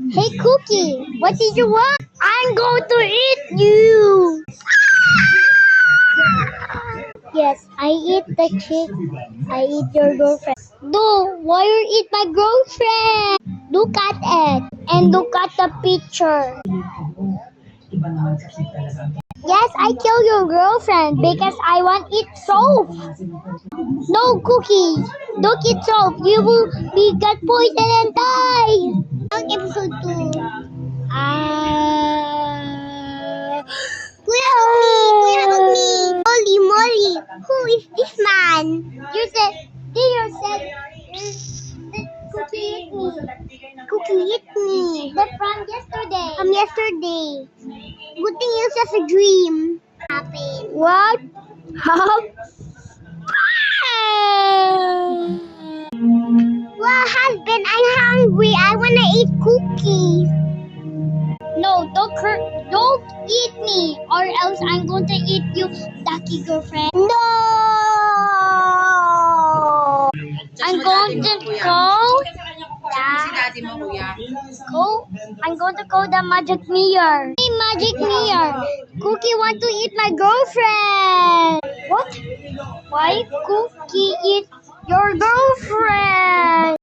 Hey Cookie, what did you want? I'm going to eat you. Yes, I eat the chick. I eat your girlfriend. No, why you eat my girlfriend? Look at it and look at the picture. Yes, I kill your girlfriend because I want eat soap. No, Cookie, don't eat soap. You will be get poison and die. On episode 2. Kuya, help me. Molly, who is this man? You said, Cookie hit me. Cookie hit me. That from yesterday. From yesterday. Good thing it's just a dream. Happened. What? How? Well, husband, I'm hungry. I wanna eat cookies. No, don't eat me, or else I'm going to eat you, ducky girlfriend. No! I'm going to call. I'm going to call the magic mirror. Hey, magic mirror. Cookie want to eat my girlfriend. What? Why Cookie eat your girlfriend?